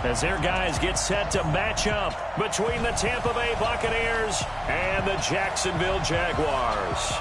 as their guys get set to match up between the Tampa Bay Buccaneers and the Jacksonville Jaguars.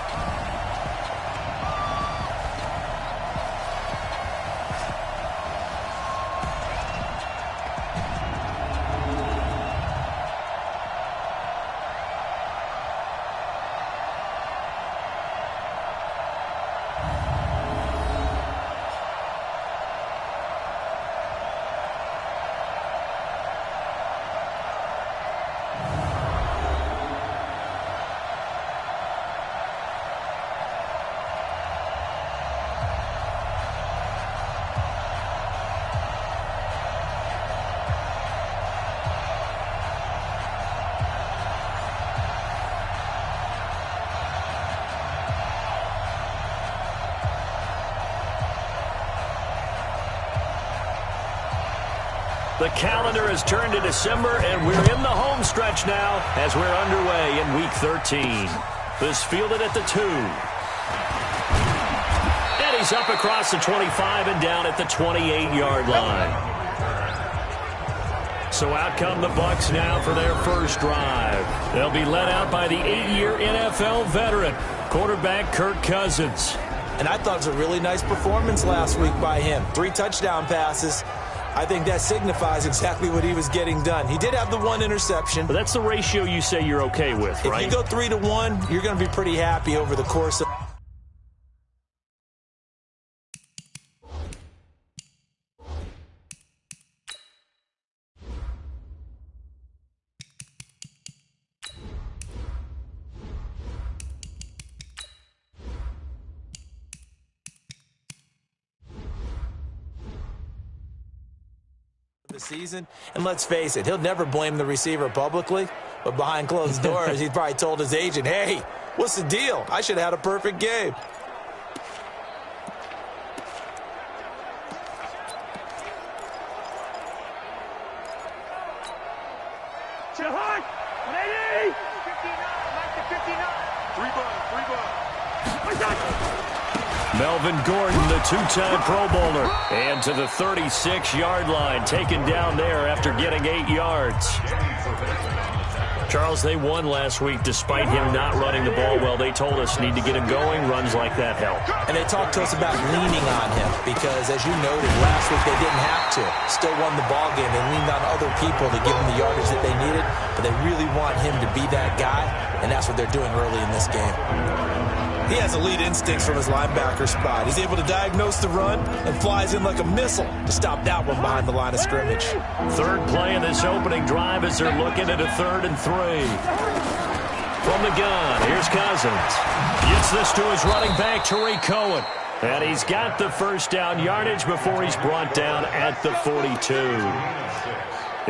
The calendar has turned to December, and we're in the home stretch now as we're underway in Week 13. This fielded at the 2. And he's up across the 25 and down at the 28-yard line. So out come the Bucs now for their first drive. They'll be led out by the 8-year NFL veteran, quarterback Kirk Cousins. And I thought it was a really nice performance last week by him. 3 touchdown passes. I think that signifies exactly what he was getting done. He did have the 1 interception. But that's the ratio you say you're okay with, right? If you go 3-1, you're going to be pretty happy over the course of the season. And let's face it, he'll never blame the receiver publicly, but behind closed doors, he probably told his agent, hey, what's the deal? I should have had a perfect game. Melvin Gordon, the 2-time Pro Bowler, and to the 36-yard line, taken down there after getting 8 yards. Charles, they won last week despite him not running the ball well. They told us need to get him going. Runs like that help. And they talked to us about leaning on him because, as you noted, last week they didn't have to. Still won the ball game. They leaned on other people to give them the yardage that they needed, but they really want him to be that guy, and that's what they're doing early in this game. He has elite instincts from his linebacker spot. He's able to diagnose the run and flies in like a missile to stop that one behind the line of scrimmage. Third play in this opening drive as they're looking at a 3rd and 3. From the gun, here's Cousins. Gets this to his running back, Tariq Cohen. And he's got the first down yardage before he's brought down at the 42.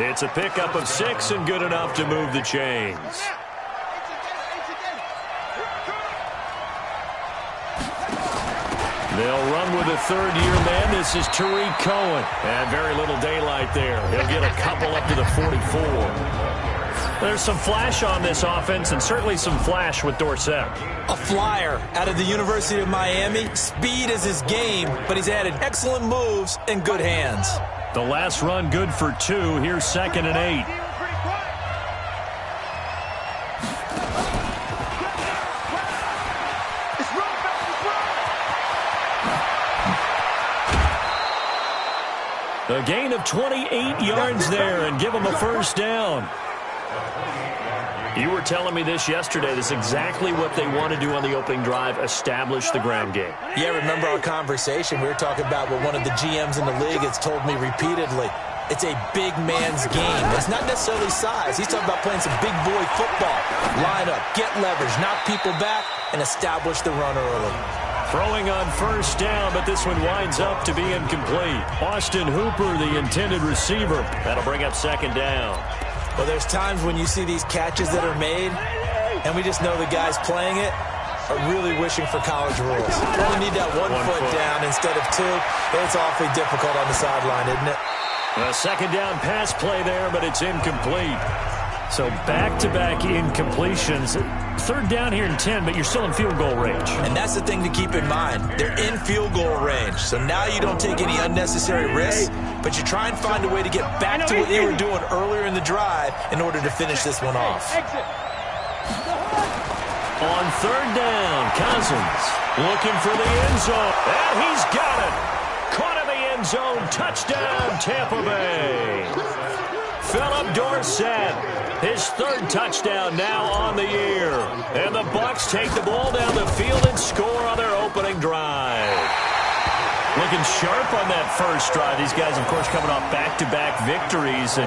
It's a pickup of 6 and good enough to move the chains. They'll run with a 3rd-year man. This is Tariq Cohen. And very little daylight there. He'll get a couple up to the 44. There's some flash on this offense and certainly some flash with Dorsett. A flyer out of the University of Miami. Speed is his game, but he's added excellent moves and good hands. The last run good for 2. Here's 2nd and 8. A gain of 28 yards there and give them a first down. You were telling me this yesterday. This is exactly what they want to do on the opening drive, establish the ground game. Yeah, remember our conversation? We were talking about what one of the GMs in the league has told me repeatedly. It's a big man's game. It's not necessarily size. He's talking about playing some big boy football. Line up, get leverage, knock people back, and establish the run early. Throwing on first down, but this one winds up to be incomplete. Austin Hooper, the intended receiver. That'll bring up 2nd down. Well, there's times when you see these catches that are made, and we just know the guys playing it are really wishing for college rules. You only need that one foot down instead of 2. It's awfully difficult on the sideline, isn't it? A 2nd down pass play there, but it's incomplete. So back-to-back incompletions. Third down here and 10, but you're still in field goal range. And that's the thing to keep in mind. They're in field goal range. So now you don't take any unnecessary risks, but you try and find a way to get back to what you were doing earlier in the drive in order to finish this one off. On third down, Cousins looking for the end zone. And he's got it. Caught in the end zone. Touchdown, Tampa Bay. Philip Dorsett, his third touchdown now on the year. And the Bucs take the ball down the field and score on their opening drive. Looking sharp on that first drive. These guys, of course, coming off back-to-back victories. And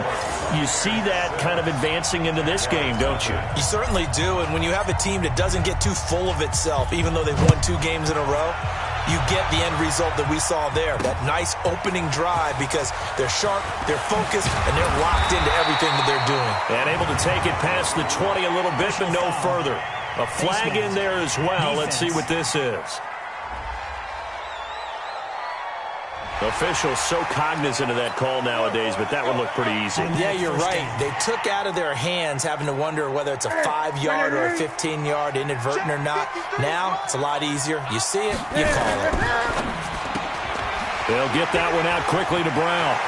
you see that kind of advancing into this game, don't you? You certainly do. And when you have a team that doesn't get too full of itself, even though they've won 2 games in a row, you get the end result that we saw there. That nice opening drive because they're sharp, they're focused, and they're locked into everything that they're doing. And able to take it past the 20 a little bit, but no further. A flag in there as well. Let's see what this is. Officials so cognizant of that call nowadays, but that one looked pretty easy. Yeah, you're right. They took out of their hands having to wonder whether it's a 5-yard or a 15-yard, inadvertent or not. Now, it's a lot easier. You see it, you call it. They'll get that one out quickly to Brown.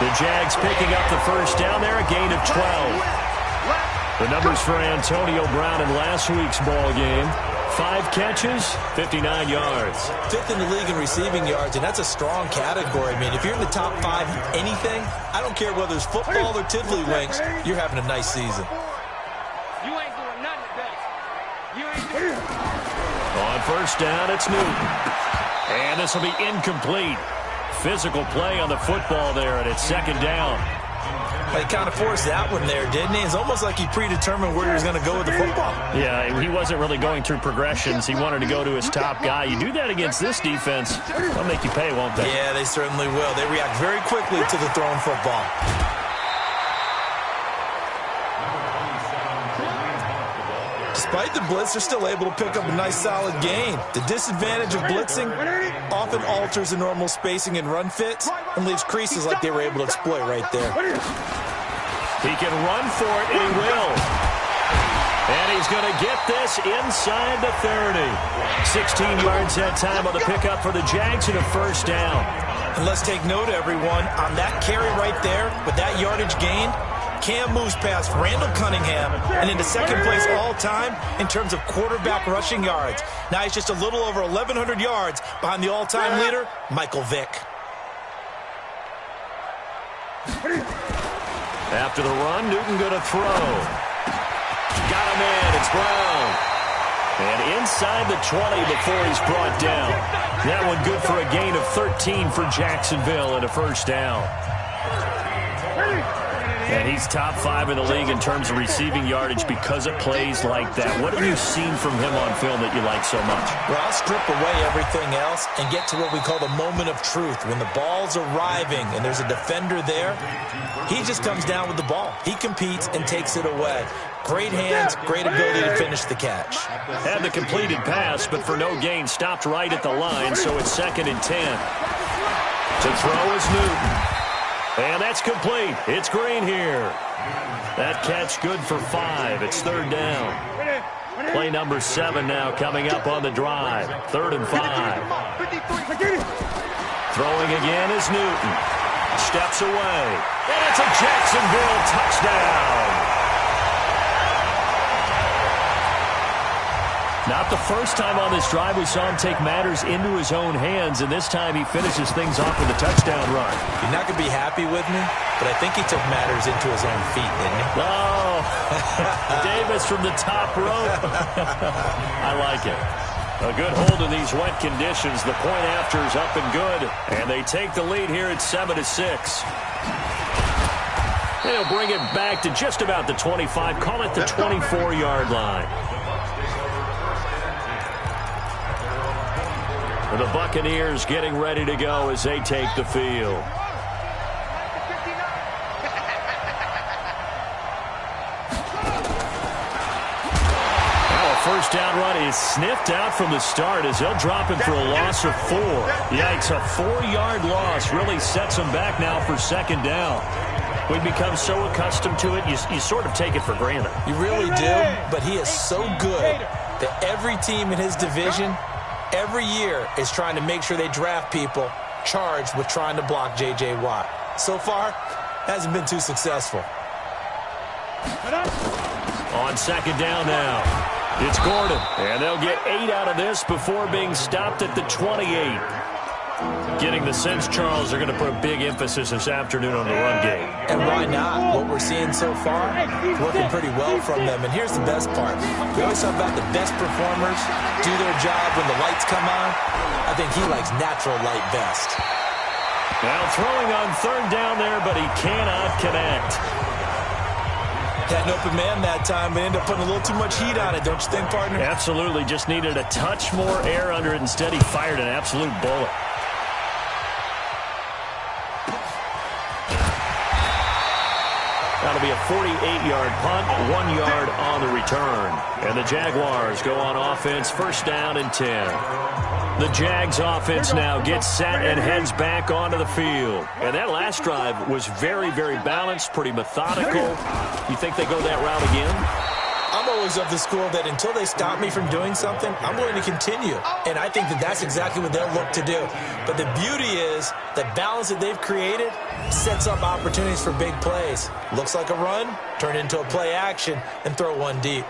The Jags picking up the first down there, a gain of 12. The numbers for Antonio Brown in last week's ball game. 5 catches, 59 yards. 5th in the league in receiving yards, and that's a strong category. I mean, if you're in the top 5 in anything, I don't care whether it's football or tiddlywinks, you're having a nice season. You ain't doing nothing today. You ain't doing nothing. On first down, it's Newton. And this will be incomplete. Physical play on the football there, and it's second down. He kind of forced that one there, didn't he? It's almost like he predetermined where he was going to go with the football. Yeah, he wasn't really going through progressions. He wanted to go to his top guy. You do that against this defense, they'll make you pay, won't they? Yeah, they certainly will. They react very quickly to the thrown football. Despite the blitz, they're still able to pick up a nice solid gain. The disadvantage of blitzing often alters the normal spacing and run fits and leaves creases like they were able to exploit right there. He can run for it, and he will. And he's going to get this inside the 30. 16 yards that time on the pickup for the Jags and a first down. And let's take note, everyone, on that carry right there with that yardage gain, Cam moves past Randall Cunningham and into second place all time in terms of quarterback rushing yards. Now he's just a little over 1,100 yards behind the all-time leader, Michael Vick. After the run, Newton going to throw. Got him in. It's Brown. And inside the 20 before he's brought down. That one good for a gain of 13 for Jacksonville and a first down. And he's top 5 in the league in terms of receiving yardage because of plays like that. What have you seen from him on film that you like so much? Well, I'll strip away everything else and get to what we call the moment of truth. When the ball's arriving and there's a defender there, he just comes down with the ball. He competes and takes it away. Great hands, great ability to finish the catch. Had the completed pass, but for no gain, stopped right at the line, so it's 2nd and 10. To throw is Newton. And that's complete. It's Green here. That catch good for 5. It's 3rd down. Play number 7 now coming up on the drive. 3rd and 5. Throwing again is Newton. Steps away. And it's a Jacksonville touchdown. Not the first time on this drive we saw him take matters into his own hands, and this time he finishes things off with a touchdown run. You're not going to be happy with me, but I think he took matters into his own feet, didn't he? Oh, Davis from the top rope. I like it. A good hold in these wet conditions. The point after is up and good, and they take the lead here at 7-6. They'll bring it back to just about the 25. Call it the 24-yard line. The Buccaneers getting ready to go as they take the field. Now a first down run is sniffed out from the start as they'll drop him for a loss of 4. Yikes, a 4-yard loss really sets them back now for 2nd down. We become so accustomed to it, you sort of take it for granted. You really do, but he is so good that every team in his division, every year, is trying to make sure they draft people charged with trying to block J.J. Watt. So far, hasn't been too successful. On second down now, it's Gordon, and they'll get 8 out of this before being stopped at the 28. Getting the sense, Charles, they're going to put a big emphasis this afternoon on the run game. And why not? What we're seeing so far is working pretty well from them. And here's the best part. We always talk about the best performers do their job when the lights come on. I think he likes natural light best. Now throwing on third down there, but he cannot connect. Had an open man that time, but ended up putting a little too much heat on it, don't you think, partner? Absolutely. Just needed a touch more air under it. Instead, he fired an absolute bullet. That'll be a 48-yard punt, 1 yard on the return. And the Jaguars go on offense, first down and 10. The Jags offense now gets set and heads back onto the field. And that last drive was very, very balanced, pretty methodical. You think they go that route again? I'm always of the school that until they stop me from doing something, I'm going to continue. And I think that that's exactly what they'll look to do. But the beauty is the balance that they've created sets up opportunities for big plays. Looks like a run, turn into a play action, and throw one deep.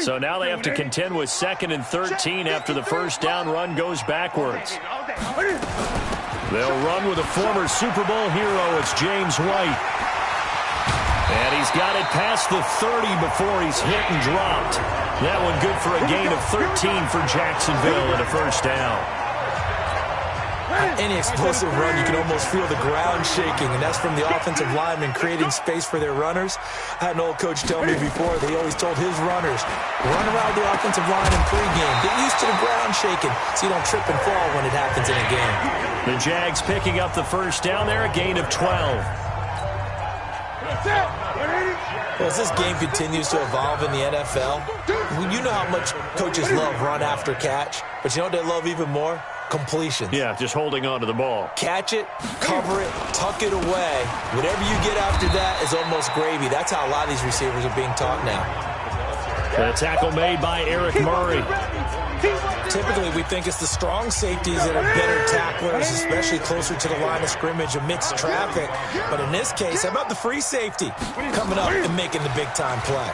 So now they have to contend with 2nd and 13 after the first down run goes backwards. They'll run with a former Super Bowl hero. It's James White. And he's got it past the 30 before he's hit and dropped. That one good for a gain of 13 for Jacksonville and a first down. Any explosive run, you can almost feel the ground shaking, and that's from the offensive linemen creating space for their runners. I had an old coach tell me before that he always told his runners, run around the offensive line in pregame. Get used to the ground shaking so you don't trip and fall when it happens in a game. The Jags picking up the first down there, a gain of 12. Well, as this game continues to evolve in the NFL, you know how much coaches love run after catch, but you know what they love even more? Completions. Yeah, just holding on to the ball. Catch it, cover it, tuck it away. Whatever you get after that is almost gravy. That's how a lot of these receivers are being taught now. The tackle made by Eric Murray. Typically, we think it's the strong safeties that are better tacklers, especially closer to the line of scrimmage amidst traffic. But in this case, how about the free safety coming up and making the big-time play?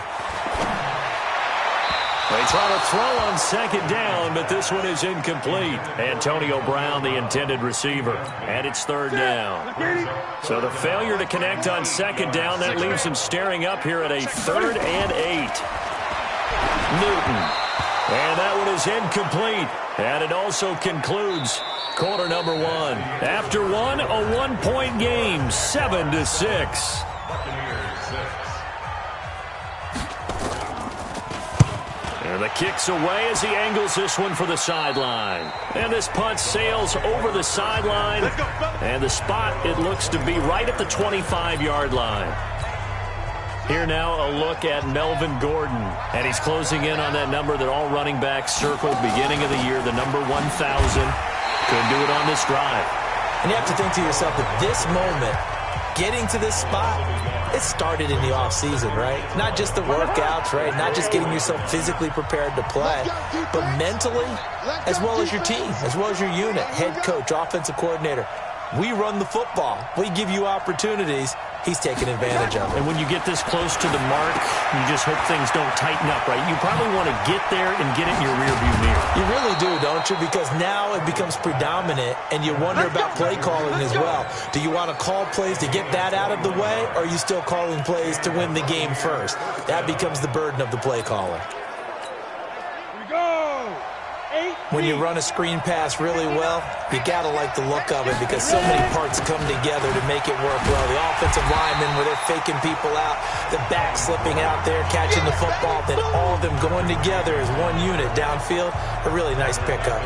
They try to throw on second down, but this one is incomplete. Antonio Brown, the intended receiver, and it's third down. So the failure to connect on second down, that leaves him staring up here at a 3rd and 8. Newton. And that one is incomplete. And it also concludes quarter number 1. After one, a 1-point game, 7-6. And the kick's away as he angles this one for the sideline. And this punt sails over the sideline. And the spot, it looks to be right at the 25-yard line. Here now, a look at Melvin Gordon. And he's closing in on that number that all running backs circled beginning of the year, the number 1,000. Couldn't do it on this drive. And you have to think to yourself that this moment, getting to this spot, it started in the offseason, right? Not just the workouts, right? Not just getting yourself physically prepared to play, but mentally, as well as your team, as well as your unit, head coach, offensive coordinator. We run the football. We give you opportunities. He's taking advantage of it. And when you get this close to the mark, you just hope things don't tighten up, right? You probably want to get there and get it in your rearview mirror. You really do, don't you? Because now it becomes predominant, and you wonder about play calling as well. Do you want to call plays to get that out of the way, or are you still calling plays to win the game first? That becomes the burden of the play caller. When you run a screen pass really well, you got to like the look of it because so many parts come together to make it work well. The offensive linemen, where they're faking people out, the back slipping out there, catching the football, then all of them going together as one unit downfield, a really nice pickup.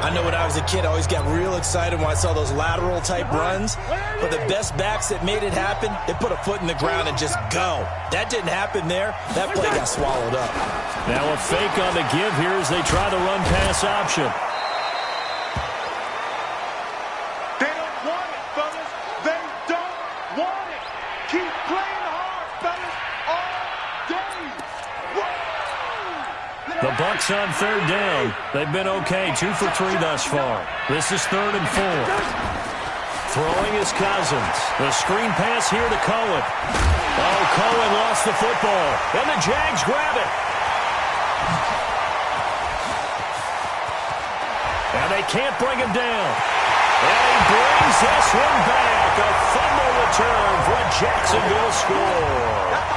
I know when I was a kid, I always got real excited when I saw those lateral-type runs. But the best backs that made it happen, they put a foot in the ground and just go. That didn't happen there. That play got swallowed up. Now a fake on the give here as they try the run-pass option. They don't want it, fellas. They don't want it. Keep playing hard, fellas, all day. Whoa! The Bucs on third down. They've been okay, 2 for 3 thus far. This is 3rd and 4. Throwing is Cousins. The screen pass here to Cohen. Oh, Cohen lost the football. And the Jags grab it. And they can't bring him down. And he brings this one back. A fumble return for a Jacksonville score.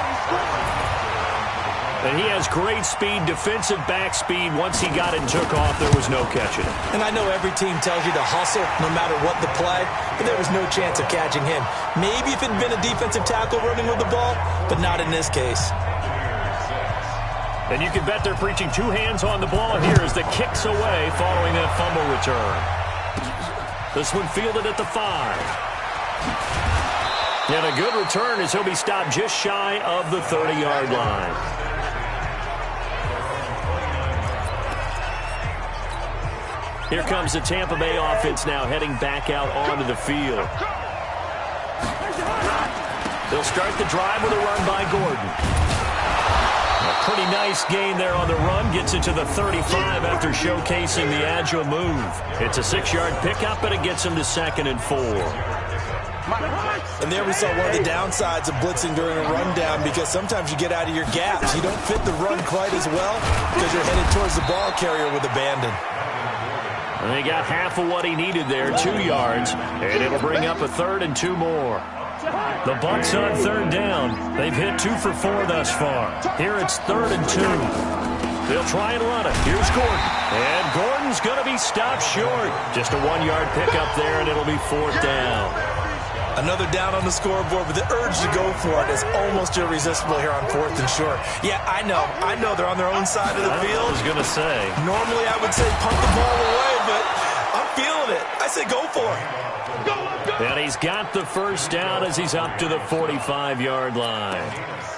And he has great speed, defensive back speed. Once he got it and took off, there was no catching him. And I know every team tells you to hustle no matter what the play, but there was no chance of catching him. Maybe if it had been a defensive tackle running with the ball, but not in this case. And you can bet they're preaching 2 hands on the ball here as the kick's away following that fumble return. This one fielded at the 5. And a good return as he'll be stopped just shy of the 30-yard line. Here comes the Tampa Bay offense now heading back out onto the field. They'll start the drive with a run by Gordon. A pretty nice gain there on the run. Gets it to the 35 after showcasing the agile move. It's a 6-yard pickup, but it gets him to 2nd and 4. And there we saw one of the downsides of blitzing during a rundown, because sometimes you get out of your gaps. You don't fit the run quite as well because you're headed towards the ball carrier with abandon. And he got half of what he needed there, 2 yards, and it'll bring up a 3rd and 2 more. The Bucs on 3rd down. They've hit 2 for 4 thus far. Here it's 3rd and 2. They'll try and run it. Here's Gordon. And Gordon's going to be stopped short. Just a 1-yard pickup there, and it'll be 4th down. Another down on the scoreboard, but the urge to go for it is almost irresistible here on 4th and short. Yeah, I know they're on their own side of the field. I was going to say. Normally I would say punt the ball away, but I'm feeling it. I say go for it. And he's got the first down as he's up to the 45-yard line.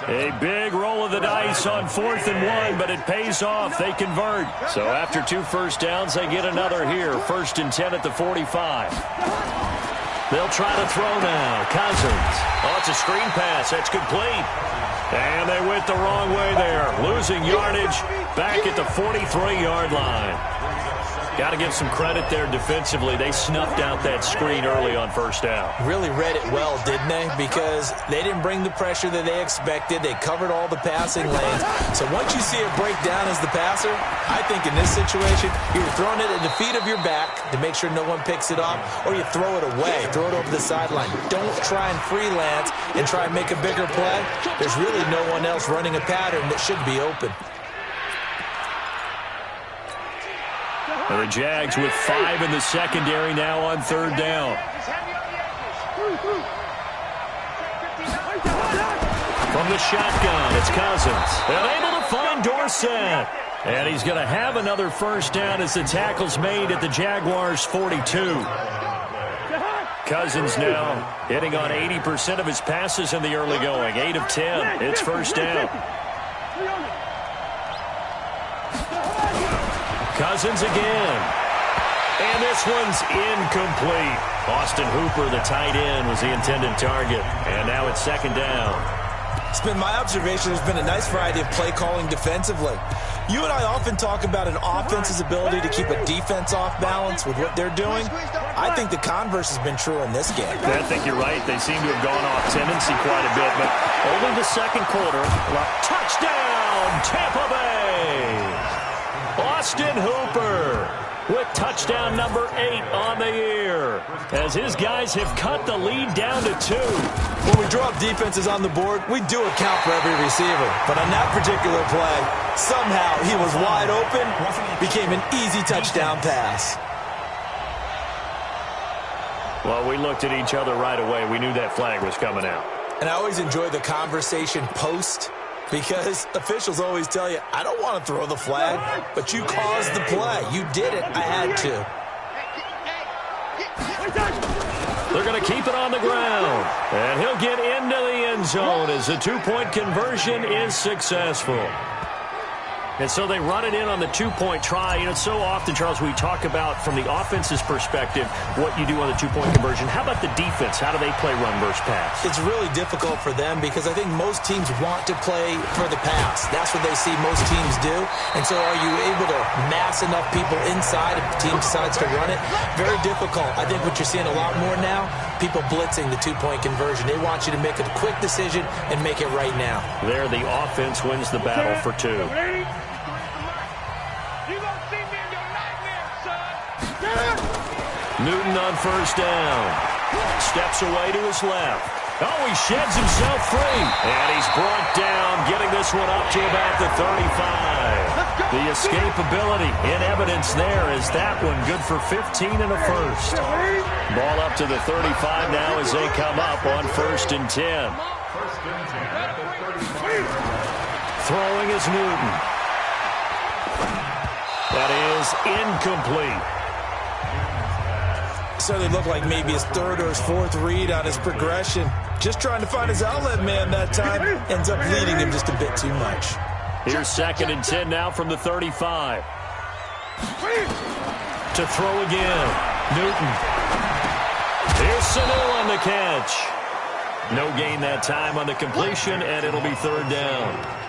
A big roll of the dice on 4th and 1, but it pays off. They convert. So after 2 first downs, they get another here. 1st and 10 at the 45. They'll try to throw now. Cousins. Oh, it's a screen pass. That's complete. And they went the wrong way there. Losing yardage back at the 43-yard line. Got to give some credit there defensively. They snuffed out that screen early on 1st down. Really read it well, didn't they? Because they didn't bring the pressure that they expected. They covered all the passing lanes. So once you see it break down as the passer, I think in this situation, you're throwing it at the feet of your back to make sure no one picks it off, or you throw it away, throw it over the sideline. Don't try and freelance and try and make a bigger play. There's really no one else running a pattern that should be open. And the Jags with 5 in the secondary now on 3rd down. From the shotgun, it's Cousins. And able to find Dorsett. And he's going to have another first down as the tackle's made at the Jaguars' 42. Cousins now hitting on 80% of his passes in the early going. 8 of 10. It's 1st down. Cousins again. And this one's incomplete. Austin Hooper, the tight end, was the intended target. And now it's 2nd down. It's been my observation there's been a nice variety of play calling defensively. You and I often talk about an offense's ability to keep a defense off balance with what they're doing. I think the converse has been true in this game. I think you're right. They seem to have gone off tendency quite a bit, but only the 2nd quarter. Touchdown, Tampa Bay! Austin Hooper with touchdown number 8 on the year as his guys have cut the lead down to 2. When we drop defenses on the board, we do account for every receiver. But on that particular play, somehow he was wide open, became an easy touchdown pass. Well, we looked at each other right away. We knew that flag was coming out. And I always enjoy the conversation post, because officials always tell you, I don't want to throw the flag, but you caused the play. You did it. I had to. They're going to keep it on the ground. And he'll get into the end zone as the two-point conversion is successful. And so they run it in on the two-point try. You know, so often, Charles, we talk about, from the offense's perspective, what you do on the two-point conversion. How about the defense? How do they play run versus pass? It's really difficult for them because I think most teams want to play for the pass. That's what they see most teams do. And so are you able to mass enough people inside if the team decides to run it? Very difficult. I think what you're seeing a lot more now, people blitzing the two-point conversion. They want you to make a quick decision and make it right now. There, the offense wins the battle for two. Newton on first down. Steps away to his left. Oh, he sheds himself free. And he's brought down, getting this one up to about the 35. The escapability in evidence there is that one good for 15 and a first. Ball up to the 35 now as they come up on 1st and 10. Throwing is Newton. That is incomplete. So they look like maybe his third or his fourth read on his progression. Just trying to find his outlet man that time. Ends up leading him just a bit too much. Here's 2nd and 10 now from the 35. To throw again. Newton. Here's Sanu on the catch. No gain that time on the completion, and it'll be 3rd down.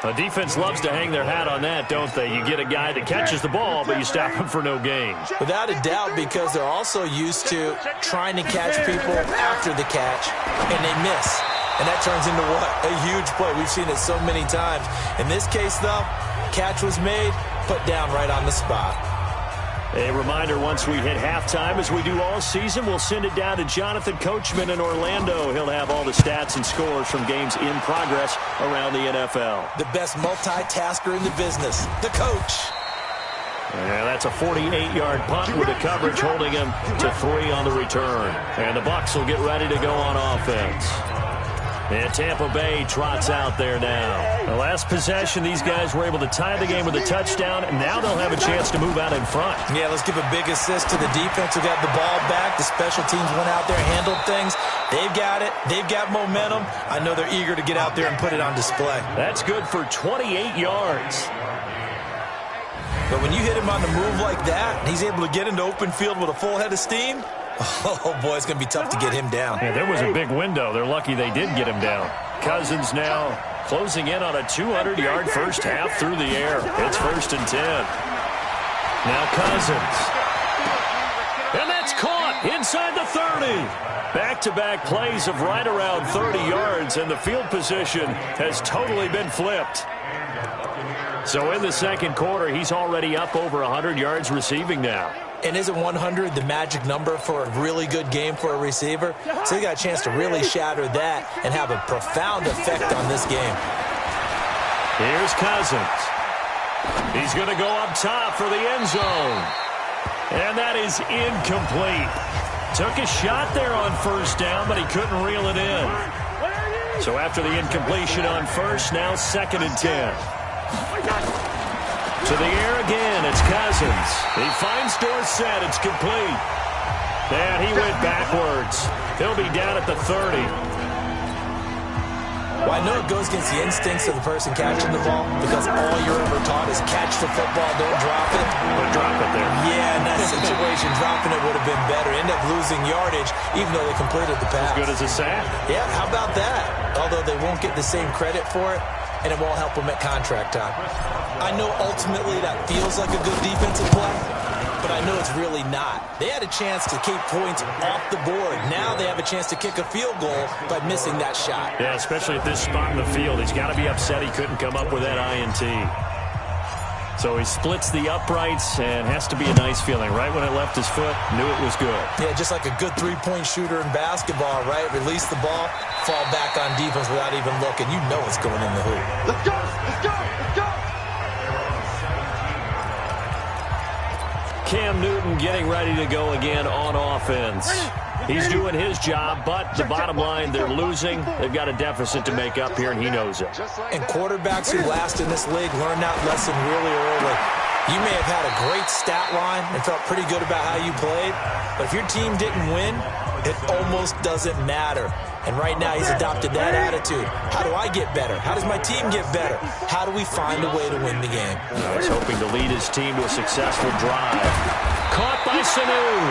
A defense loves to hang their hat on that, don't they? You get a guy that catches the ball, but you stop him for no gain. Without a doubt, because they're also used to trying to catch people after the catch, and they miss. And that turns into what? A huge play. We've seen it so many times. In this case, though, catch was made, put down right on the spot. A reminder, once we hit halftime, as we do all season, we'll send it down to Jonathan Coachman in Orlando. He'll have all the stats and scores from games in progress around the NFL. The best multitasker in the business, the coach. Yeah, that's a 48-yard punt with the coverage holding him to 3 on the return. And the Bucs will get ready to go on offense. And Tampa Bay trots out there now. The last possession, these guys were able to tie the game with a touchdown, and now they'll have a chance to move out in front. Yeah, let's give a big assist to the defense who got the ball back. The special teams went out there and handled things. They've got it. They've got momentum. I know they're eager to get out there and put it on display. That's good for 28 yards. But when you hit him on the move like that, and he's able to get into open field with a full head of steam, oh, boy, it's going to be tough to get him down. Yeah, there was a big window. They're lucky they did get him down. Cousins now closing in on a 200-yard first half through the air. It's 1st and 10. Now Cousins. And that's caught inside the 30. Back-to-back plays of right around 30 yards, and the field position has totally been flipped. So in the second quarter, he's already up over 100 yards receiving now. And isn't 100 the magic number for a really good game for a receiver? So he got a chance to really shatter that and have a profound effect on this game. Here's Cousins. He's going to go up top for the end zone. And that is incomplete. Took a shot there on first down, but he couldn't reel it in. So after the incompletion on first, now 2nd and 10. To the air again, it's Cousins. He finds Dorsett, it's complete. And he went backwards. He'll be down at the 30. Well, I know it goes against the instincts of the person catching the ball because all you're ever taught is catch the football, don't drop it. But drop it there. Yeah, in that situation, dropping it would have been better. End up losing yardage, even though they completed the pass. As good as a sack. Yeah, how about that? Although they won't get the same credit for it, and it won't help them at contract time. I know ultimately that feels like a good defensive play, but I know it's really not. They had a chance to keep points off the board. Now they have a chance to kick a field goal by missing that shot. Yeah, especially at this spot in the field. He's got to be upset he couldn't come up with that INT. So he splits the uprights and has to be a nice feeling. Right when it left his foot, knew it was good. Yeah, just like a good three-point shooter in basketball, right? Release the ball, fall back on defense without even looking. You know it's going in the hoop. Let's go! Let's go! Let's go! Cam Newton getting ready to go again on offense. He's doing his job, but the bottom line, they're losing. They've got a deficit to make up here, and he knows it. And quarterbacks who last in this league learn that lesson really early. You may have had a great stat line and felt pretty good about how you played, but if your team didn't win, It almost doesn't matter. And right now he's adopted that attitude. How do I get better? How does my team get better? How do we find a way to win the game? He's hoping to lead his team to a successful drive. Caught by Sanu.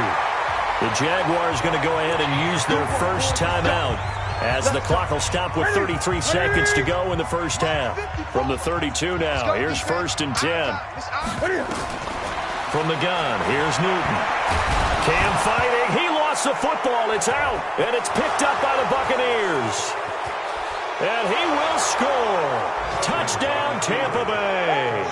The Jaguars going to go ahead and use their first timeout as the clock will stop with 33 seconds to go in the first half. From the 32 now, here's 1st and 10. From the gun, here's Newton. Cam fighting. He lost the football. It's out, and it's picked up by the Buccaneers. And he will score. Touchdown, Tampa Bay.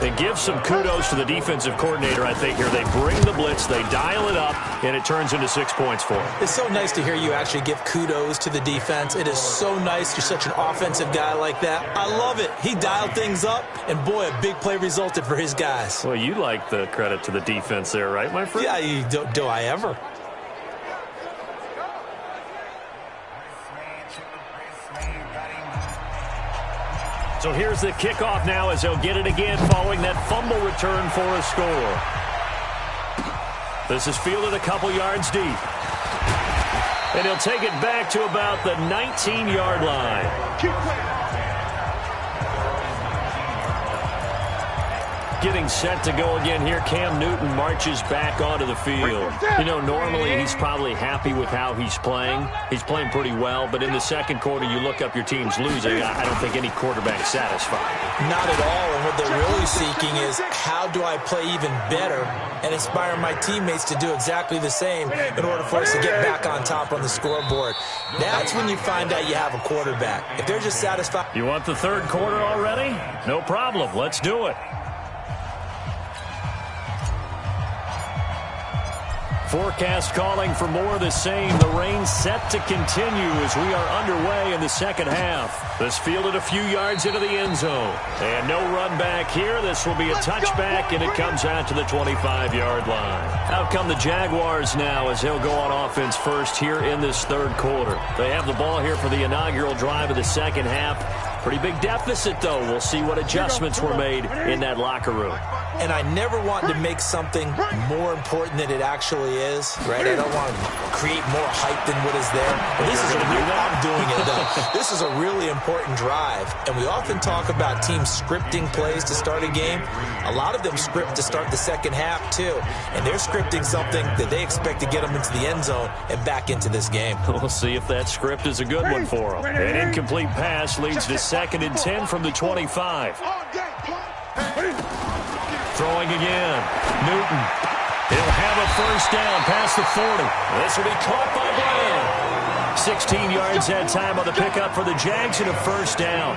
And give some kudos to the defensive coordinator, I think, here. They bring the blitz, they dial it up, and it turns into 6 points for them. It's so nice to hear you actually give kudos to the defense. It is so nice. You're such an offensive guy like that. I love it. He dialed things up, and boy, a big play resulted for his guys. Well, you like the credit to the defense there, right, my friend? Yeah, do I ever? So here's the kickoff now as they'll get it again following that fumble return for a score. This is fielded a couple yards deep. And he'll take it back to about the 19-yard line. Getting set to go again here. Cam Newton marches back onto the field. You know, normally he's probably happy with how he's playing. He's playing pretty well, but in the second quarter, you look up your team's losing. I don't think any quarterback's satisfied. Not at all, and what they're really seeking is how do I play even better and inspire my teammates to do exactly the same in order for us to get back on top on the scoreboard. That's when you find out you have a quarterback. If they're just satisfied. You want the third quarter already? No problem. Let's do it. Forecast calling for more of the same. The rain set to continue as we are underway in the second half. This fielded a few yards into the end zone. And no run back here. This will be a touchback, and it comes out to the 25-yard line. Out come the Jaguars now as he'll go on offense first here in this third quarter. They have the ball here for the inaugural drive of the second half. Pretty big deficit, though. We'll see what adjustments were made in that locker room. And I never want to make something more important than it actually is, right? I don't want to create more hype than what is there. But this is I'm doing it, though. This is a really important drive. And we often talk about teams scripting plays to start a game. A lot of them script to start the second half, too. And they're scripting something that they expect to get them into the end zone and back into this game. We'll see if that script is a good one for them. An incomplete pass leads to 2nd and 10 from the 25. Throwing again. Newton. He'll have a first down past the 40. This will be caught by Brown. 16 yards that time on the pickup for the Jags and a first down.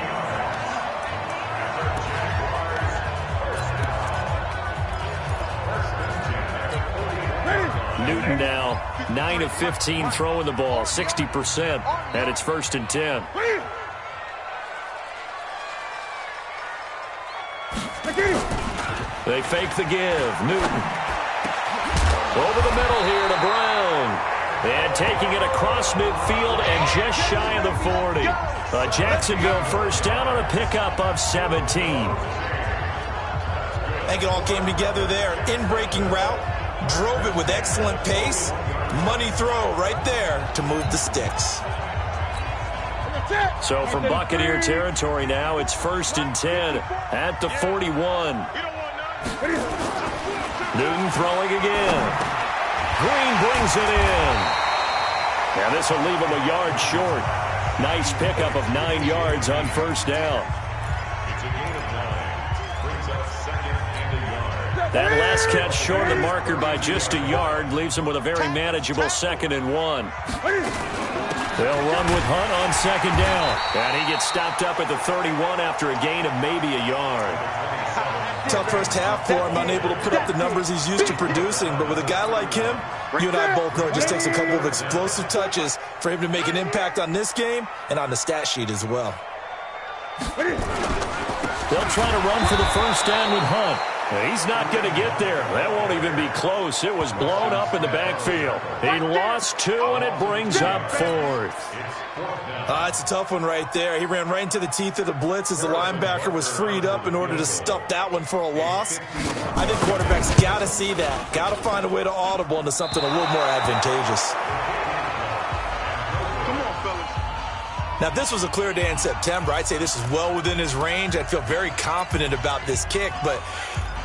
Newton now 9 of 15 throwing the ball, 60%, and it's 1st and 10. They fake the give. Newton. Over the middle here to Brown. And taking it across midfield and just shy of the 40. A Jacksonville first down on a pickup of 17. I think it all came together there. In-breaking route. Drove it with excellent pace. Money throw right there to move the sticks. So from Buccaneer territory now, it's 1st and 10 at the 41. Newton throwing again. Green brings it in. And this will leave him a yard short. Nice pickup of 9 yards on first down. That last catch short of the marker by just a yard leaves him with a very manageable 2nd and 1. They'll run with Hunt on 2nd down. And he gets stopped up at the 31 after a gain of maybe a yard. Tough first half for him, unable to put up the numbers he's used to producing. But with a guy like him, you and I both know it just takes a couple of explosive touches for him to make an impact on this game and on the stat sheet as well. They'll try to run for the first down with Hunt. He's not going to get there. That won't even be close. It was blown up in the backfield. He lost 2, and it brings up 4th. It's a tough one right there. He ran right into the teeth of the blitz as the linebacker was freed up in order to stuff that one for a loss. I think quarterbacks got to see that. Got to find a way to audible into something a little more advantageous. Come on, fellas. Now, if this was a clear day in September, I'd say this is well within his range. I'd feel very confident about this kick, but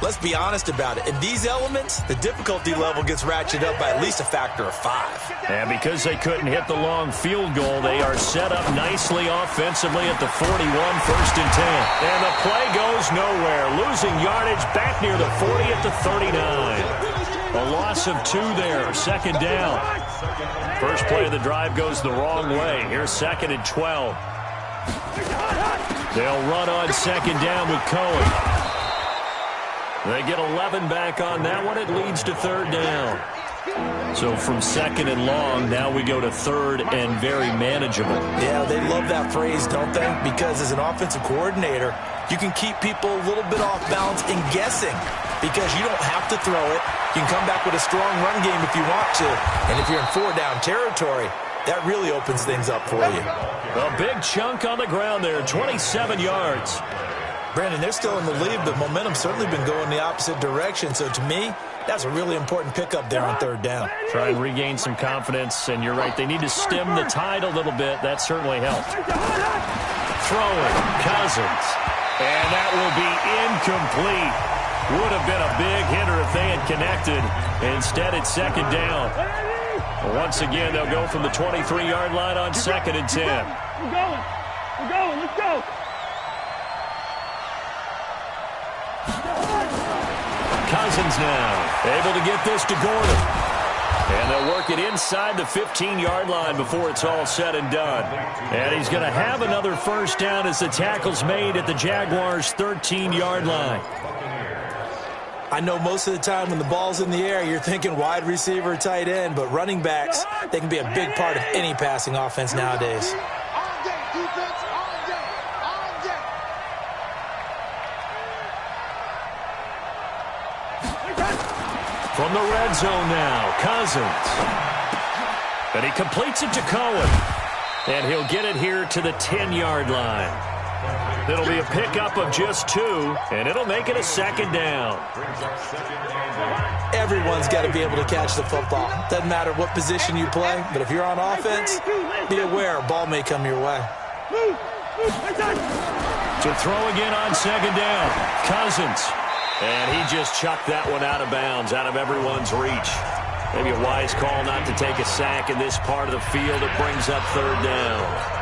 let's be honest about it. In these elements, the difficulty level gets ratcheted up by at least a factor of 5. And because they couldn't hit the long field goal, they are set up nicely offensively at the 41, 1st and 10. And the play goes nowhere. Losing yardage back near the 40 at the 39. A loss of 2 there, 2nd down. First play of the drive goes the wrong way. Here's 2nd and 12. They'll run on 2nd down with Cohen. They get 11 back on that one. It leads to 3rd down. So from 2nd and long, now we go to 3rd and very manageable. Yeah, they love that phrase, don't they? Because as an offensive coordinator, you can keep people a little bit off balance and guessing because you don't have to throw it. You can come back with a strong run game if you want to. And if you're in 4-down territory, that really opens things up for you. A big chunk on the ground there, 27 yards. Brandon, they're still in the lead, but momentum's certainly been going the opposite direction. So to me, that's a really important pickup there on 3rd down. Try and regain some confidence, and you're right. They need to stem the tide a little bit. That certainly helped. Throwing, Cousins. And that will be incomplete. Would have been a big hitter if they had connected. Instead, it's 2nd down. Once again, they'll go from the 23-yard line on 2nd and 10. We're going. Let's go. Cousins now able to get this to Gordon. And they'll work it inside the 15-yard line before it's all said and done. And he's going to have another 1st down as the tackle's made at the Jaguars' 13-yard line. I know most of the time when the ball's in the air, you're thinking wide receiver, tight end, but running backs, they can be a big part of any passing offense nowadays. All day, defense. All day. All day. From the red zone now, Cousins. And he completes it to Cohen. And he'll get it here to the 10-yard line. It'll be a pickup of just 2, and it'll make it a 2nd down. Everyone's got to be able to catch the football. Doesn't matter what position you play, but if you're on offense, be aware a ball may come your way. To throw again on 2nd down, Cousins. And he just chucked that one out of bounds, out of everyone's reach. Maybe a wise call not to take a sack in this part of the field. It brings up 3rd down.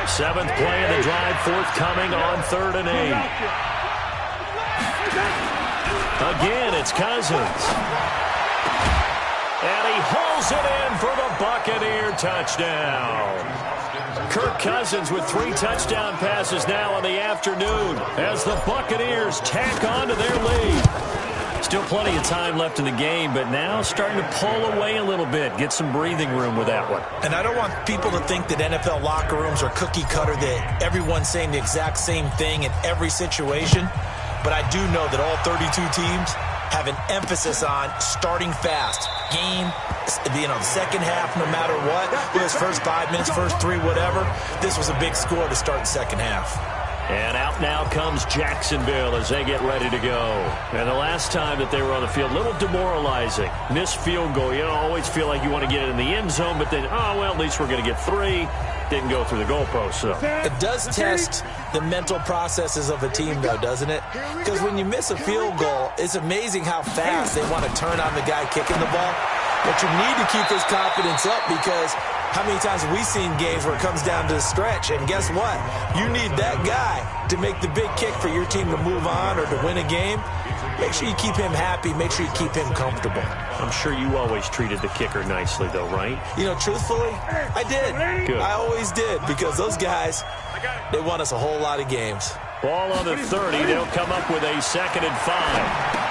7th play of the drive, forthcoming on 3rd and 8. Again, it's Cousins. And he hauls it in for the Buccaneer touchdown. Kirk Cousins with 3 touchdown passes now in the afternoon as the Buccaneers tack on to their lead. Still plenty of time left in the game, but now starting to pull away a little bit, get some breathing room with that one. And I don't want people to think that NFL locker rooms are cookie cutter, that everyone's saying the exact same thing in every situation. But I do know that all 32 teams have an emphasis on starting fast. Game, the second half, no matter what, whether it's first 5 minutes, first 3, whatever. This was a big score to start the second half. And out now comes Jacksonville as they get ready to go. And the last time that they were on the field, a little demoralizing. Missed field goal. You always feel like you want to get it in the end zone, but then, at least we're going to get 3. Didn't go through the goalpost, so. It does test the mental processes of a team, though, doesn't it? Because when you miss a field goal, it's amazing how fast they want to turn on the guy kicking the ball. But you need to keep his confidence up because how many times have we seen games where it comes down to the stretch? And guess what? You need that guy to make the big kick for your team to move on or to win a game. Make sure you keep him happy. Make sure you keep him comfortable. I'm sure you always treated the kicker nicely, though, right? Truthfully, I did. Good. I always did because those guys, they won us a whole lot of games. Ball on the 30. They'll come up with a 2nd and 5.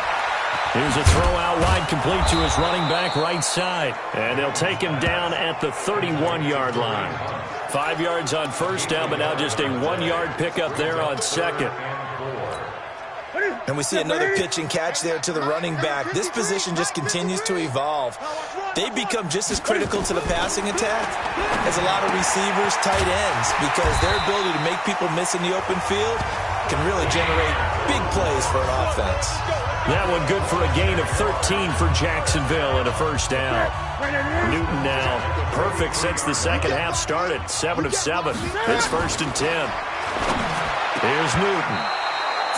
Here's a throw out wide, complete to his running back right side. And they'll take him down at the 31-yard line. 5 yards on 1st down, but now just a 1-yard pickup there on 2nd. And we see another pitch and catch there to the running back. This position just continues to evolve. They become just as critical to the passing attack as a lot of receivers, tight ends, because their ability to make people miss in the open field can really generate big plays for an offense. That one good for a gain of 13 for Jacksonville and a first down. Newton now perfect since the second half started. 7 of 7. It's 1st and 10. Here's Newton.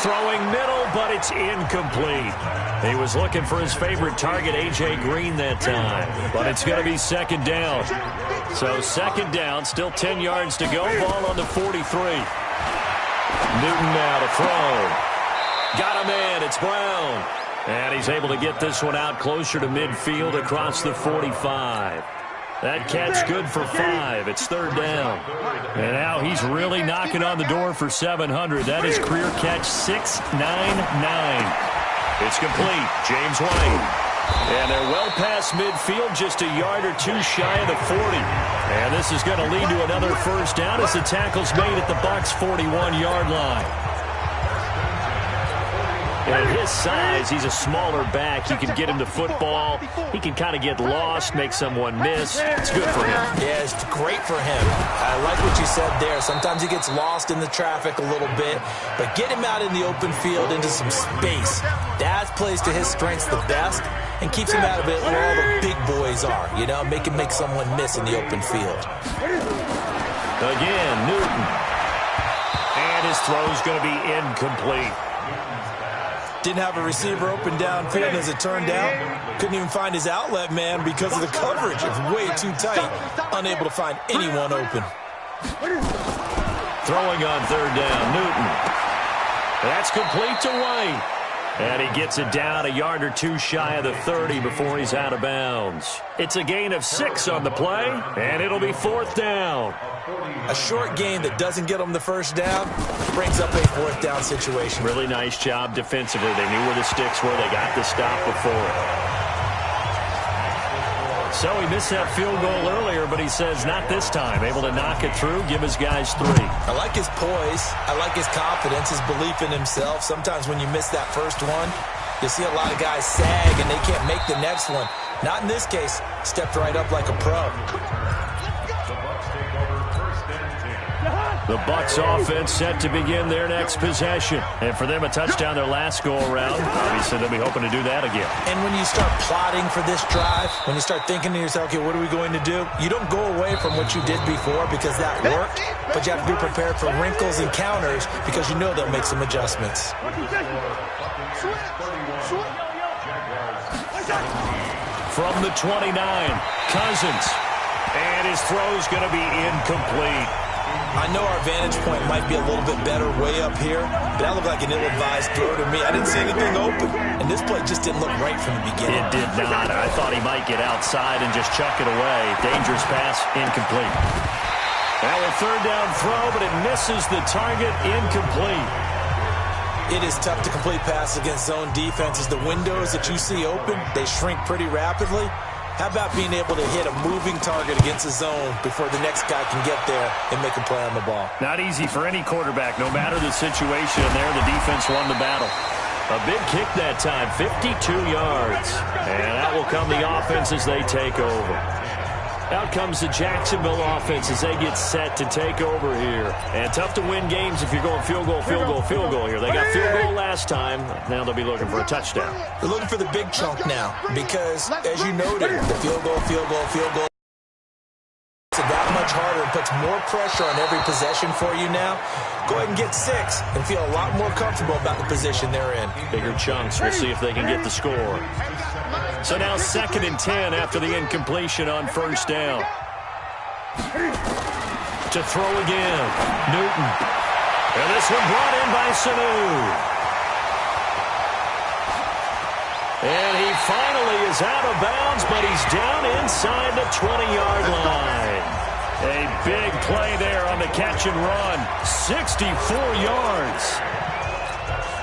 Throwing middle, but it's incomplete. He was looking for his favorite target, A.J. Green, that time. But it's going to be 2nd down. So 2nd down, still 10 yards to go. Ball on the 43. Newton now to throw. Got a man. It's Brown. And he's able to get this one out closer to midfield across the 45. That catch good for 5. It's 3rd down. And now he's really knocking on the door for 700. That is career catch 699. It's complete. James White. And they're well past midfield, just a yard or two shy of the 40. And this is going to lead to another first down as the tackle's made at the Bucs' 41-yard line. At his size, he's a smaller back. You can get him the football. He can kind of get lost, make someone miss. It's good for him. Yeah, it's great for him. I like what you said there. Sometimes he gets lost in the traffic a little bit, but get him out in the open field into some space. That plays to his strengths the best and keeps him out of it where all the big boys are, you know, make him make someone miss in the open field. Again, Newton. And his throw's going to be incomplete. Didn't have a receiver open downfield, as it turned out. Couldn't even find his outlet man because of the coverage. It's way too tight. Unable to find anyone open. Throwing on 3rd down, Newton. That's complete to White. And he gets it down a yard or two shy of the 30 before he's out of bounds. It's a gain of 6 on the play, and it'll be 4th down. A short gain that doesn't get them the first down brings up a 4th down situation. Really nice job defensively. They knew where the sticks were. They got the stop before. So he missed that field goal earlier, but he says not this time. Able to knock it through, give his guys 3. I like his poise. I like his confidence, his belief in himself. Sometimes when you miss that first one, you see a lot of guys sag and they can't make the next one. Not in this case. Stepped right up like a pro. The Bucs offense set to begin their next possession. And for them, a touchdown their last go-around. Obviously, they'll be hoping to do that again. And when you start plotting for this drive, when you start thinking to yourself, okay, what are we going to do? You don't go away from what you did before because that worked, but you have to be prepared for wrinkles and counters because you know they'll make some adjustments. From the 29, Cousins. And his throw's going to be incomplete. I know our vantage point might be a little bit better way up here, but that looked like an ill-advised throw to me. I didn't see anything open, and this play just didn't look right from the beginning. It did not. I thought he might get outside and just chuck it away. Dangerous pass, incomplete. Now a 3rd down throw, but it misses the target, incomplete. It is tough to complete passes against zone defenses. The windows that you see open, they shrink pretty rapidly. How about being able to hit a moving target against a zone before the next guy can get there and make a play on the ball? Not easy for any quarterback. No matter the situation there, the defense won the battle. A big kick that time, 52 yards. And that will come the offense as they take over. Out comes the Jacksonville offense as they get set to take over here. And tough to win games if you're going field goal, field goal, field goal here. They got field goal last time. Now they'll be looking for a touchdown. They're looking for the big chunk now because, as you noted, the field goal, field goal, field goal. It's that much harder and puts more pressure on every possession for you now. Go ahead and get 6 and feel a lot more comfortable about the position they're in. Bigger chunks. We'll see if they can get the score. So now 2nd and 10 after the incompletion on 1st down. To throw again, Newton. And this one brought in by Sanu. And he finally is out of bounds, but he's down inside the 20-yard line. A big play there on the catch and run. 64 yards.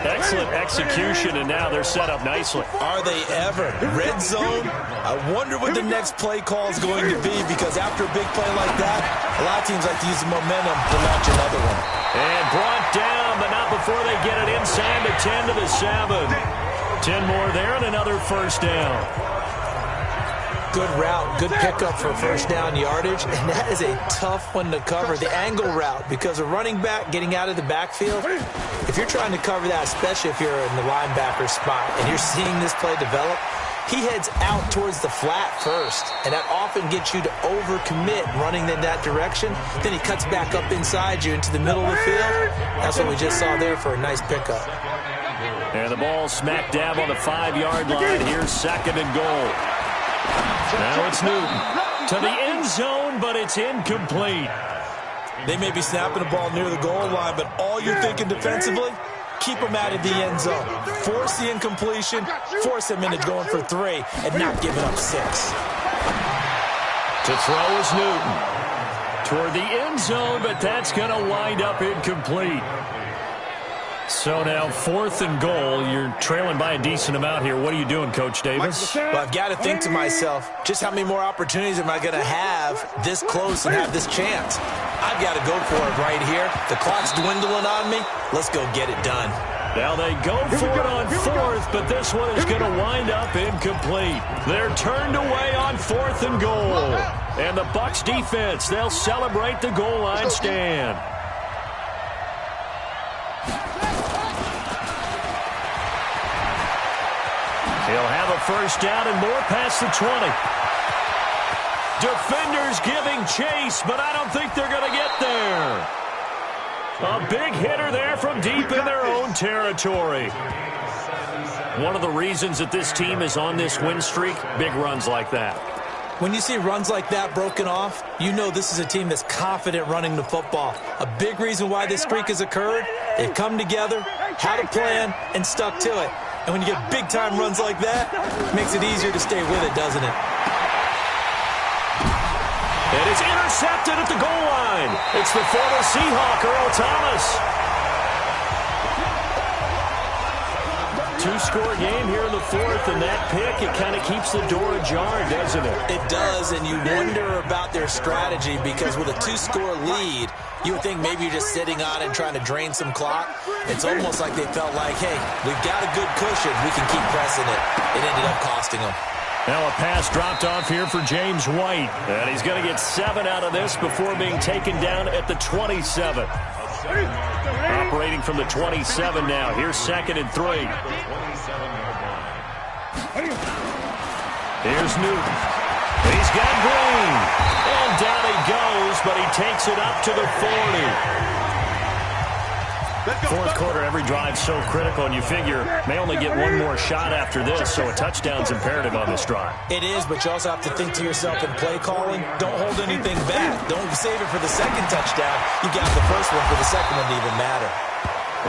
Excellent execution, and now they're set up nicely. Are they ever? Red zone? I wonder what the next play call is going to be, because after a big play like that, a lot of teams like to use the momentum to launch another one. And brought down, but not up before they get it inside the 10 to the 7. 10 more there and another first down. Good route, good pickup for first down yardage, and that is a tough one to cover, the angle route, because a running back getting out of the backfield, if you're trying to cover that, especially if you're in the linebacker spot and you're seeing this play develop, he heads out towards the flat first, and that often gets you to overcommit running in that direction. Then he cuts back up inside you into the middle of the field. That's what we just saw there for a nice pickup. And the ball smack dab on the 5-yard line. Here's second and goal. Now it's Newton to the end zone, but it's incomplete. They may be snapping the ball near the goal line, but all you're thinking defensively, keep them out of the end zone. Force the incompletion, force them into going for 3, and not giving up 6. To throw is Newton. Toward the end zone, but that's going to wind up incomplete. So now 4th and goal. You're trailing by a decent amount here. What are you doing, Coach Davis? Well, I've got to think to myself, just how many more opportunities am I going to have this close and have this chance? I've got to go for it right here. The clock's dwindling on me. Let's go get it done. Now they go for it on 4th, but this one is going to wind up incomplete. They're turned away on 4th and goal. And the Bucs defense, they'll celebrate the goal line stand. He'll have a first down and more past the 20. Defenders giving chase, but I don't think they're going to get there. A big hitter there from deep in their own territory. One of the reasons that this team is on this win streak, big runs like that. When you see runs like that broken off, you know this is a team that's confident running the football. A big reason why this streak has occurred, they've come together, had a plan, and stuck to it. And when you get big-time runs like that, it makes it easier to stay with it, doesn't it? And it's intercepted at the goal line. It's the former Seahawk, Earl Thomas. 2-score game here in the 4th, and that pick, it kind of keeps the door ajar, doesn't it? It does, and you wonder about their strategy because with a 2-score lead, you would think maybe you're just sitting on it and trying to drain some clock. It's almost like they felt like, hey, we've got a good cushion. We can keep pressing it. It ended up costing them. Now a pass dropped off here for James White. And he's going to get 7 out of this before being taken down at the 27. Operating from the 27 now. Here's 2nd and 3. Here's Newton. He's got Green. And down he goes, but he takes it up to the 40. 4th quarter, every drive so critical, and you figure may only get one more shot after this, so a touchdown's imperative on this drive. It is, but you also have to think to yourself in play calling, don't hold anything back. Don't save it for the second touchdown. You got the first one for the second one to even matter.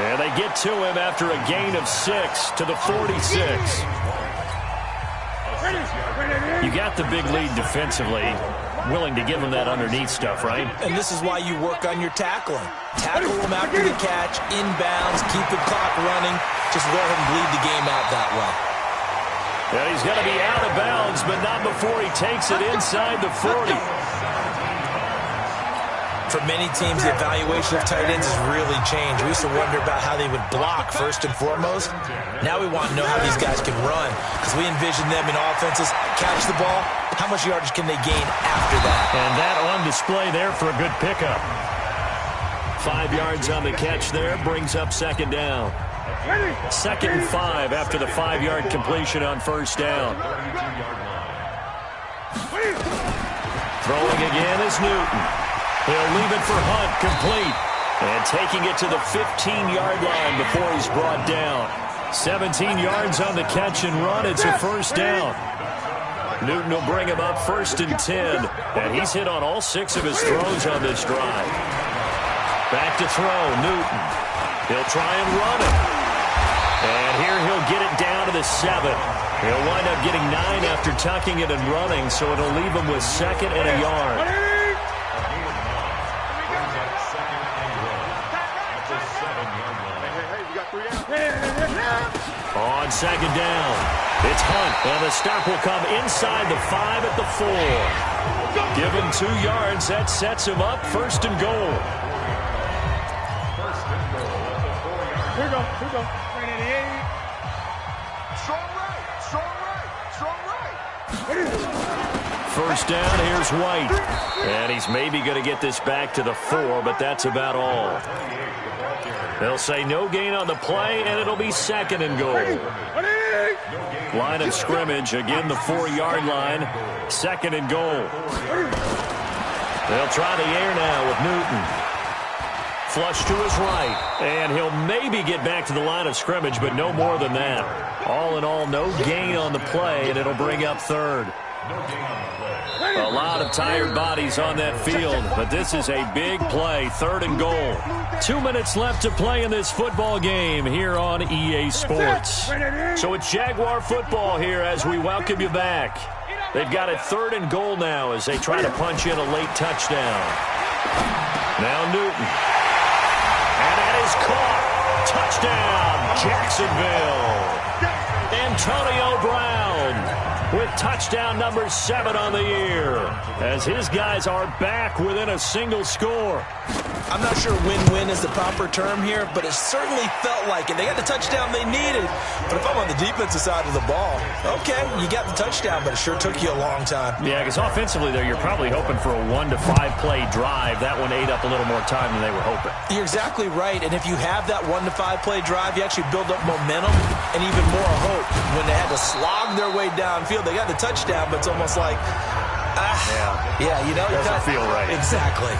And they get to him after a gain of 6 to the 46. You got the big lead defensively. Willing to give him that underneath stuff, right? And this is why you work on your tackling. Tackle him after the catch, inbounds, keep the clock running. Just let him bleed the game out that way. Yeah, he's going to be out of bounds, but not before he takes it inside the 40. For many teams, the evaluation of tight ends has really changed. We used to wonder about how they would block first and foremost. Now we want to know how these guys can run because we envision them in offenses, catch the ball, how much yardage can they gain after that? And that on display there for a good pickup. 5 yards on the catch there brings up 2nd down. 2nd and 5 after the 5-yard completion on first down. Throwing again is Newton. He'll leave it for Hunt, complete. And taking it to the 15-yard line before he's brought down. 17 yards on the catch and run. It's a first down. Newton will bring him up 1st and 10. And he's hit on all 6 of his throws on this drive. Back to throw, Newton. He'll try and run it. And here he'll get it down to the 7. He'll wind up getting 9 after tucking it and running, so it'll leave him with 2nd and a yard. On 2nd down, it's Hunt, and the stop will come inside the 5 at the 4. Give him 2 yards, that sets him up 1st and goal. First down, here's White. And he's maybe going to get this back to the 4, but that's about all. They'll say no gain on the play, and it'll be 2nd and goal. Line of scrimmage, again the 4-yard line. 2nd and goal. They'll try the air now with Newton. Flush to his right, and he'll maybe get back to the line of scrimmage, but no more than that. All in all, no gain on the play, and it'll bring up 3rd. A lot of tired bodies on that field, but this is a big play, 3rd and goal. 2 minutes left to play in this football game here on EA Sports. So it's Jaguar football here as we welcome you back. They've got it 3rd and goal now as they try to punch in a late touchdown. Now Newton. And that is caught. Touchdown, Jacksonville. Antonio Brown with touchdown number 7 on the year as his guys are back within a single score. I'm not sure win-win is the proper term here, but it certainly felt like it. They got the touchdown they needed, but if I'm on the defensive side of the ball, okay, you got the touchdown, but it sure took you a long time. Yeah, because offensively, though, you're probably hoping for a 1 to 5 play drive. That one ate up a little more time than they were hoping. You're exactly right, and if you have that 1 to 5 play drive, you actually build up momentum and even more hope. When they had to slog their way downfield, they got the touchdown, but it's almost like, you know, doesn't feel right. Exactly.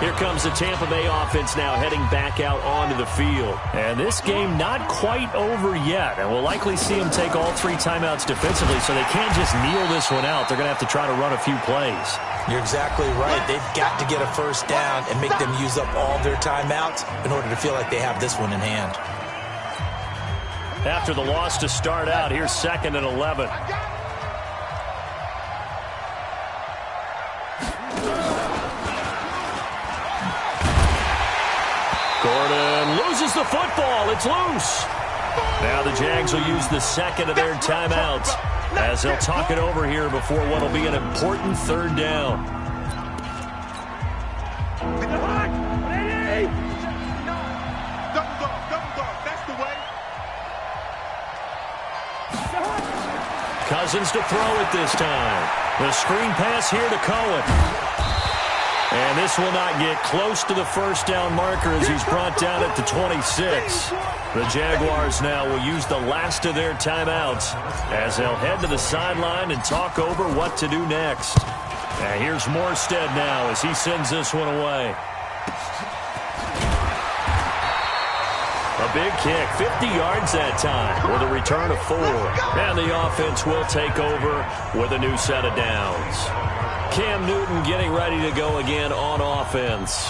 Here comes the Tampa Bay offense now heading back out onto the field. And this game not quite over yet. And we'll likely see them take all 3 timeouts defensively, so they can't just kneel this one out. They're going to have to try to run a few plays. You're exactly right. They've got to get a first down and make them use up all their timeouts in order to feel like they have this one in hand. After the loss to start out, here's 2nd and 11. Gordon loses the football. It's loose. Now the Jags will use the 2nd of their timeouts as they'll talk it over here before what will be an important 3rd down. Cousins to throw it this time. The screen pass here to Cohen. And this will not get close to the first down marker as he's brought down at the 26. The Jaguars now will use the last of their timeouts as they'll head to the sideline and talk over what to do next. And here's Morstead now as he sends this one away. A big kick, 50 yards that time with a return of 4. And the offense will take over with a new set of downs. Cam Newton getting ready to go again on offense.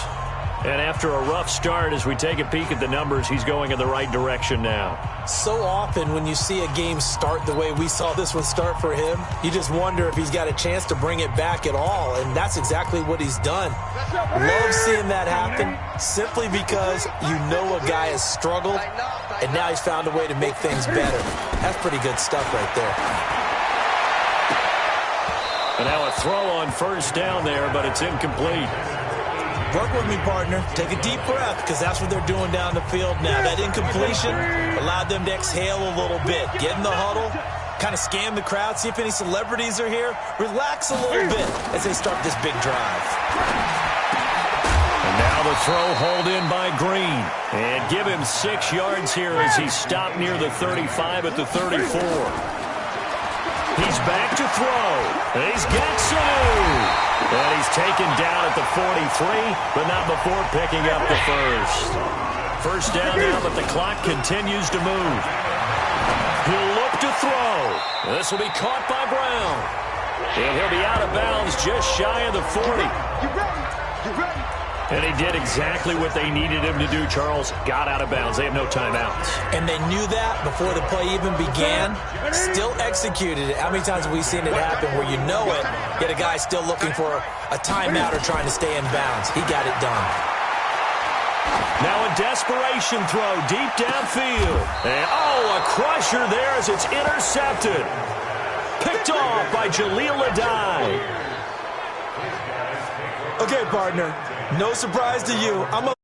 And after a rough start, as we take a peek at the numbers, he's going in the right direction now. So often when you see a game start the way we saw this one start for him, you just wonder if he's got a chance to bring it back at all, and that's exactly what he's done. Love seeing that happen simply because you know a guy has struggled, and now he's found a way to make things better. That's pretty good stuff right there. And now a throw on first down there, but it's incomplete. Work with me, partner. Take a deep breath, because that's what they're doing down the field now. That incompletion allowed them to exhale a little bit. Get in the huddle, kind of scan the crowd, see if any celebrities are here. Relax a little bit as they start this big drive. And now the throw hauled in by Green. And give him 6 yards here as he's stopped near the 35 at the 34. He's back to throw. He's got Sanu. And he's taken down at the 43, but not before picking up the first. First down now, but the clock continues to move. He'll look to throw. This will be caught by Brown. And he'll be out of bounds just shy of the 40. And he did exactly what they needed him to do, Charles. Got out of bounds. They have no timeouts. And they knew that before the play even began. Still executed it. How many times have we seen it happen where you know it, yet a guy still looking for a timeout or trying to stay in bounds? He got it done. Now a desperation throw deep downfield. And, a crusher there as it's intercepted. Picked off by Jaleel Adai. Okay, partner. No surprise to you. I'm a